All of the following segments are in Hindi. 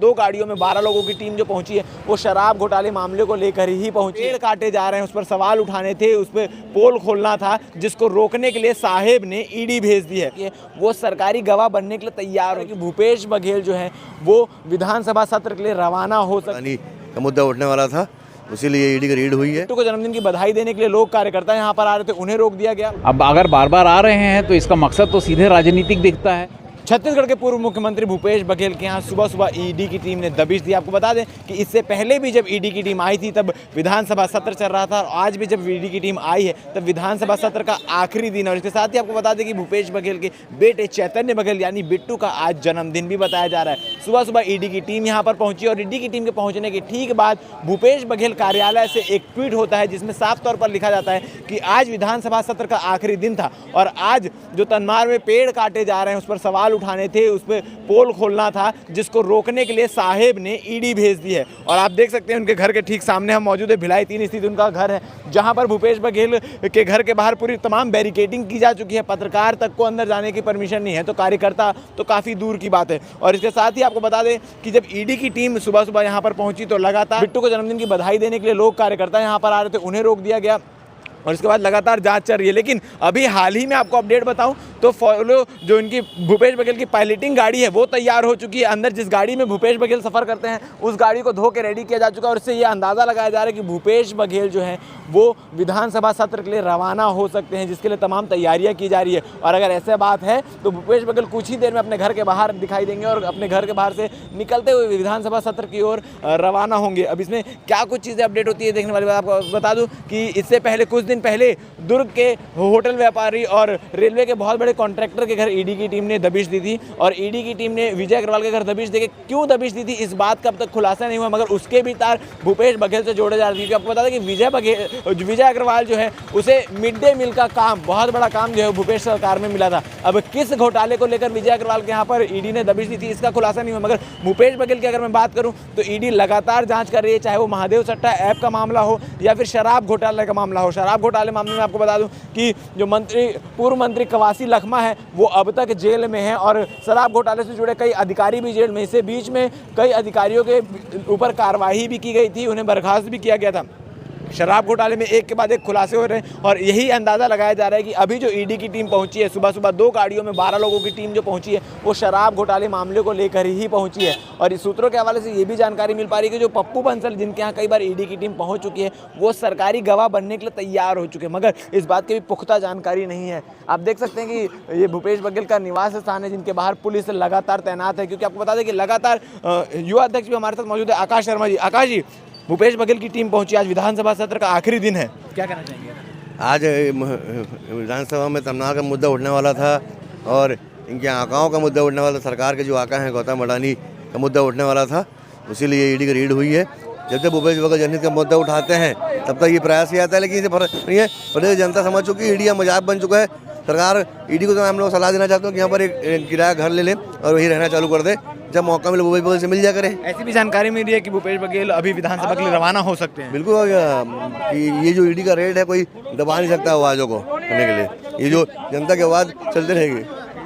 2 गाड़ियों में 12 लोगों की टीम जो पहुंची है वो शराब घोटाले मामले को लेकर ही पहुंची। पेड़ काटे जा रहे हैं, उस पर सवाल उठाने थे, उस पर पोल खोलना था, जिसको रोकने के लिए साहेब ने ईडी भेज दी है कि वो सरकारी गवाह बनने के लिए तैयार हो कि भूपेश बघेल जो है वो विधानसभा सत्र के लिए रवाना हो सकते का मुद्दा उठने वाला था, इसीलिए ईडी की रेड हुई है। बिट्टू को जन्मदिन की बधाई देने के लिए लोग कार्यकर्ता यहाँ पर आ रहे थे, उन्हें रोक दिया गया। अब अगर बार बार आ रहे हैं तो इसका मकसद तो सीधे राजनीतिक दिखता है। छत्तीसगढ़ के पूर्व मुख्यमंत्री भूपेश बघेल के यहाँ सुबह सुबह ईडी की टीम ने दबिश दी। आपको बता दें कि इससे पहले भी जब ईडी की टीम आई थी तब विधानसभा सत्र चल रहा था, और आज भी जब ईडी की टीम आई है तब विधानसभा सत्र का आखिरी दिन है। और इसके साथ ही आपको बता दें कि भूपेश बघेल के बेटे चैतन्य बघेल यानी बिट्टू का आज जन्मदिन भी बताया जा रहा है। सुबह सुबह ईडी की टीम यहाँ पर पहुंची और ईडी की टीम के पहुंचने के ठीक बाद भूपेश बघेल कार्यालय से एक ट्वीट होता है जिसमें साफ तौर पर लिखा जाता है कि आज विधानसभा सत्र का आखिरी दिन था और आज जो तनमार में पेड़ काटे जा रहे हैं उस पर सवाल उठाने थे, उस पर पोल खोलना था, जिसको रोकने के लिए साहेब ने ईडी भेज दी है। और आप देख सकते हैं उनके घर के ठीक सामने हम मौजूद है। भिलाई 3 स्थित उनका घर है, जहां पर भूपेश बघेल के घर के बाहर पूरी तमाम बैरिकेडिंग की जा चुकी है। पत्रकार तक को अंदर जाने की परमिशन नहीं है, तो कार्यकर्ता तो काफ़ी दूर की बात है। और इसके साथ ही आपको बता दें कि जब ईडी की टीम सुबह सुबह यहाँ पर पहुंची तो लगातार बिट्टू को जन्मदिन की बधाई देने के लिए लोग कार्यकर्ता यहाँ पर आ रहे थे, उन्हें रोक दिया गया और इसके बाद लगातार जांच चल रही है। लेकिन अभी हाल ही में आपको अपडेट बताऊं तो फॉलो जो इनकी भूपेश बघेल की पायलटिंग गाड़ी है वो तैयार हो चुकी है। अंदर जिस गाड़ी में भूपेश बघेल सफ़र करते हैं उस गाड़ी को धो के रेडी किया जा चुका है और इससे ये अंदाज़ा लगाया जा रहा है कि भूपेश बघेल जो है वो विधानसभा सत्र के लिए रवाना हो सकते हैं, जिसके लिए तमाम तैयारियाँ की जा रही है। और अगर ऐसे बात है तो भूपेश बघेल कुछ ही देर में अपने घर के बाहर दिखाई देंगे और अपने घर के बाहर से निकलते हुए विधानसभा सत्र की ओर रवाना होंगे। अब इसमें क्या कुछ चीज़ें अपडेट होती है देखने वाली बात आपको बता दूँ कि इससे पहले कुछ दिन पहले दुर्ग के होटल व्यापारी और रेलवे के बहुत बड़े कॉन्ट्रैक्टर के घर ईडी की टीम ने दबिश दी थी और ईडी की टीम ने विजय अग्रवाल के घर दबिश देके क्यों दबिश दी थी इस बात का अब तक खुलासा नहीं हुआ, मगर उसके भी तार भूपेश बघेल से जोड़े जा रहे थे। क्योंकि आपको बता दें कि विजय अग्रवाल जो है उसे मिड डे मील का काम, बहुत बड़ा काम जो है भूपेश सरकार में मिला था। अब किस घोटाले को लेकर विजय अग्रवाल के यहाँ पर ईडी ने दबिश दी थी इसका खुलासा नहीं हुआ, मगर भूपेश बघेल की अगर मैं बात करूँ तो ईडी लगातार जाँच कर रही है, चाहे वो महादेव सट्टा ऐप का मामला हो या फिर शराब घोटाले का मामला हो। शराब घोटाले मामले में आपको बता दूं कि जो पूर्व मंत्री कवासी लखमा है वो अब तक जेल में है और शराब घोटाले से जुड़े कई अधिकारी भी जेल में। इससे बीच में कई अधिकारियों के ऊपर कार्रवाई भी की गई थी, उन्हें बर्खास्त भी किया गया था। शराब घोटाले में एक के बाद एक खुलासे हो रहे हैं और यही अंदाज़ा लगाया जा रहा है कि अभी जो ईडी की टीम पहुंची है, सुबह सुबह 2 गाड़ियों में 12 लोगों की टीम जो पहुंची है वो शराब घोटाले मामले को लेकर ही पहुंची है। और इस सूत्रों के हवाले से ये भी जानकारी मिल पा रही है कि जो पप्पू बंसल जिनके यहाँ कई बार ईडी की टीम पहुँच चुकी है वो सरकारी गवाह बनने के लिए तैयार हो चुके हैं, मगर इस बात की भी पुख्ता जानकारी नहीं है। आप देख सकते हैं कि ये भूपेश बघेल का निवास स्थान है जिनके बाहर पुलिस लगातार तैनात है, क्योंकि आपको बता दें कि लगातार युवा अध्यक्ष भी हमारे साथ मौजूद है आकाश शर्मा जी। आकाश जी, भूपेश बघेल की टीम पहुंची, आज विधानसभा सत्र का आखिरी दिन है, क्या कहना चाहेंगे? आज विधानसभा में तमन्ना का मुद्दा उठने वाला था और इनके आकाओं का मुद्दा उठने वाला था। सरकार के जो आका हैं गौतम अडानी का मुद्दा उठने वाला था, इसीलिए ईडी की रेड हुई है। जब जब भूपेश बघेल जनहित का मुद्दा उठाते हैं तब तक ये प्रयास किया जाता है, लेकिन इसे फर्क नहीं है। प्रदेश जनता समझ चुकी है ईडी का मजाक बन चुका है। सरकार ईडी को तो हम लोग सलाह देना चाहते हैं कि यहाँ पर एक किराया घर ले लें और वही रहना चालू कर दे, जब मौका मिले भूपेश बघेल से मिल जा करे। ऐसी भी जानकारी मिल रही है कि भूपेश बघेल अभी विधानसभा के लिए रवाना हो सकते हैं। बिल्कुल कि ये जो ईडी का रेड है कोई दबा नहीं सकता आवाज़ों को करने के लिए, ये जो जनता की आवाज़ चलते रहेगी।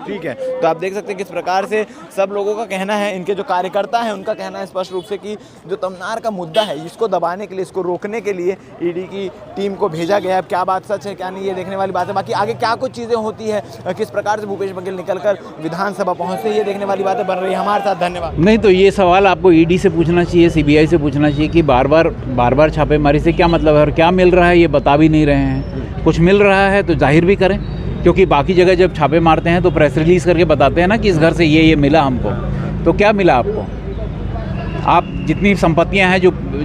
ठीक है, तो आप देख सकते हैं किस प्रकार से सब लोगों का कहना है, इनके जो कार्यकर्ता हैं उनका कहना है स्पष्ट रूप से कि जो तमन्नार का मुद्दा है इसको दबाने के लिए, इसको रोकने के लिए ईडी की टीम को भेजा गया है। अब क्या बात सच है क्या नहीं ये देखने वाली बात है, बाकी आगे क्या कुछ चीज़ें होती है, किस प्रकार से भूपेश बघेल निकलकर विधानसभा पहुँचते ये देखने वाली बातें बन रही है। हमारे साथ धन्यवाद। नहीं तो ये सवाल आपको ईडी से पूछना चाहिए, सीबीआई से पूछना चाहिए कि बार बार छापेमारी से क्या मतलब है और क्या मिल रहा है ये बता भी नहीं रहे हैं। कुछ मिल रहा है तो जाहिर भी करें, क्योंकि बाकी जगह जब छापे मारते हैं तो प्रेस रिलीज़ करके बताते हैं ना कि इस घर से ये मिला हमको। तो क्या मिला आपको? आप जितनी संपत्तियां हैं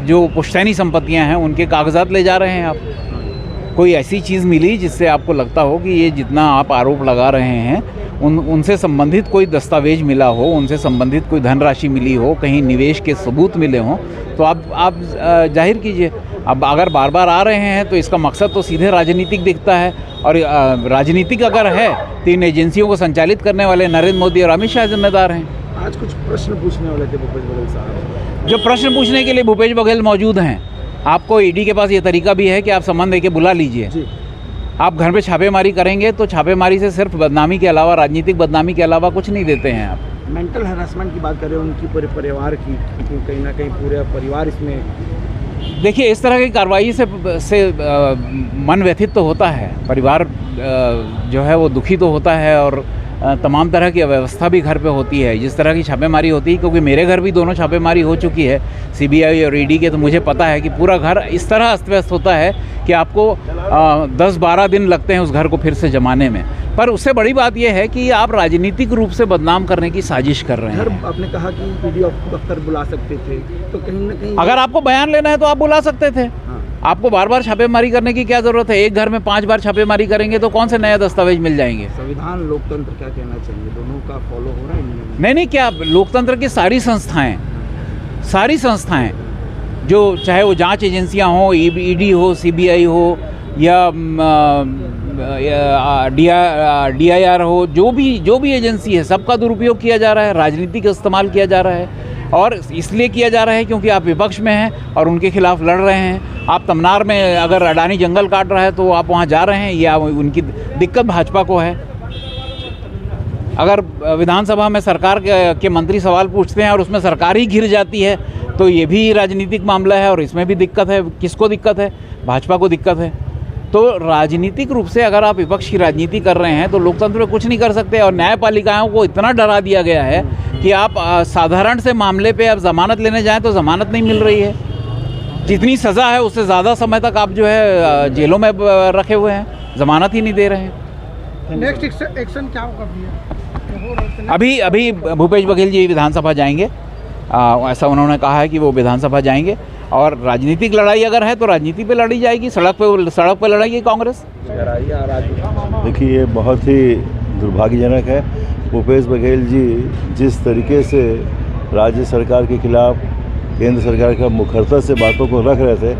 जो पुश्तैनी संपत्तियां हैं उनके कागजात ले जा रहे हैं आप। कोई ऐसी चीज़ मिली जिससे आपको लगता हो कि ये जितना आप आरोप लगा रहे हैं उनसे संबंधित कोई दस्तावेज मिला हो, उनसे संबंधित कोई धनराशि मिली हो, कहीं निवेश के सबूत मिले हों तो आप जाहिर कीजिए। अब अगर बार बार आ रहे हैं तो इसका मकसद तो सीधे राजनीतिक दिखता है और राजनीतिक अगर है तो इन एजेंसियों को संचालित करने वाले नरेंद्र मोदी और अमित शाह जिम्मेदार हैं। आज कुछ प्रश्न पूछने वाले थे भूपेश बघेल साहब, जो प्रश्न पूछने के लिए भूपेश बघेल मौजूद हैं। आपको ईडी के पास ये तरीका भी है कि आप सम्मान दे के बुला लीजिए। आप घर पे छापेमारी करेंगे तो छापेमारी से सिर्फ बदनामी के अलावा, राजनीतिक बदनामी के अलावा कुछ नहीं देते हैं आप। मेंटल हरासमेंट की बात करें उनकी पूरे परिवार की, क्योंकि कहीं ना कहीं पूरा परिवार इसमें। देखिए, इस तरह की कार्रवाई से मन व्यथित तो होता है, परिवार जो है वो दुखी तो होता है, और तमाम तरह की अव्यवस्था भी घर पे होती है। जिस तरह की छापेमारी होती है, क्योंकि मेरे घर भी दोनों छापेमारी हो चुकी है, सीबीआई और ईडी के, तो मुझे पता है कि पूरा घर इस तरह अस्त व्यस्त होता है कि आपको 10-12 दिन लगते हैं उस घर को फिर से जमाने में। पर उससे बड़ी बात यह है कि आप राजनीतिक रूप से बदनाम करने की साजिश कर रहे हैं। घर आपने कहा कि ईडी दफ्तर बुला सकते थे, तो कहीं ना कहीं अगर आपको बयान लेना है तो आप बुला सकते थे। आपको बार बार छापेमारी करने की क्या जरूरत है? एक घर में 5 बार छापेमारी करेंगे तो कौन से नए दस्तावेज मिल जाएंगे? संविधान लोकतंत्र क्या कहना चाहिए, दोनों का फॉलो हो रहा है? नहीं, क्या लोकतंत्र की सारी संस्थाएं जो चाहे वो जांच एजेंसियां हो, ईडी हो, सीबीआई हो या DIR हो, जो भी एजेंसी है, सबका दुरुपयोग किया जा रहा है, राजनीति का इस्तेमाल किया जा रहा है। और इसलिए किया जा रहा है क्योंकि आप विपक्ष में हैं और उनके खिलाफ लड़ रहे हैं। आप तमनार में अगर अडानी जंगल काट रहा है तो आप वहाँ जा रहे हैं, या उनकी दिक्कत भाजपा को है। अगर विधानसभा में सरकार के मंत्री सवाल पूछते हैं और उसमें सरकार ही घिर जाती है तो ये भी राजनीतिक मामला है, और इसमें भी दिक्कत है। किसको दिक्कत है? भाजपा को दिक्कत है। तो राजनीतिक रूप से अगर आप विपक्ष की राजनीति कर रहे हैं तो लोकतंत्र में कुछ नहीं कर सकते। और न्यायपालिकाओं को इतना डरा दिया गया है कि आप साधारण से मामले पे आप जमानत लेने जाएं तो जमानत नहीं मिल रही है। जितनी सज़ा है उससे ज़्यादा समय तक आप जो है जेलों में रखे हुए हैं, जमानत ही नहीं दे रहे हैं। नेक्स्ट एक्शन क्या होगा? अभी भूपेश बघेल जी विधानसभा जाएंगे, ऐसा उन्होंने कहा है कि वो विधानसभा जाएंगे। और राजनीतिक लड़ाई अगर है तो राजनीति पे लड़ी जाएगी, सड़क पे लड़ाएगी कांग्रेस। देखिए, ये बहुत ही दुर्भाग्यजनक है। भूपेश बघेल जी जिस तरीके से राज्य सरकार के खिलाफ केंद्र सरकार के मुखरता से बातों को रख रहे थे,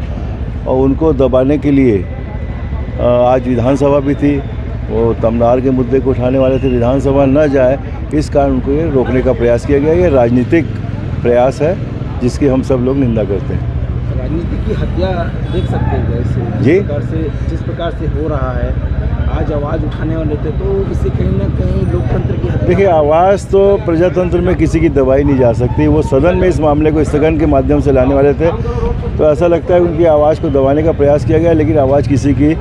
और उनको दबाने के लिए आज विधानसभा भी थी, वो तमनार के मुद्दे को उठाने वाले थे, विधानसभा न जाए इस कारण उनको ये रोकने का प्रयास किया गया। ये राजनीतिक प्रयास है जिसकी हम सब लोग निंदा करते हैं। राजनीति की हत्या देख सकते हैं जैसे जिस प्रकार से हो रहा है, आज आवाज़ उठाने वाले थे, तो इससे कहीं ना कहीं लोकतंत्र की हत्या। देखिए, आवाज़ तो प्रजातंत्र में किसी की दबाई नहीं जा सकती। वो सदन में इस मामले को स्थगन के माध्यम से लाने वाले थे, तो ऐसा लगता है उनकी आवाज़ को दबाने का प्रयास किया गया, लेकिन आवाज़ किसी की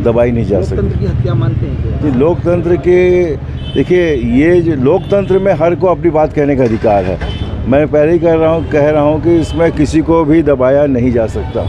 दबाई नहीं जा सकती। लोकतंत्र की हत्या मानते हैं जी, लोकतंत्र के देखिए, ये जो लोकतंत्र में हर को अपनी बात कहने का अधिकार है। मैं पहले ही कह रहा हूँ कि इसमें किसी को भी दबाया नहीं जा सकता।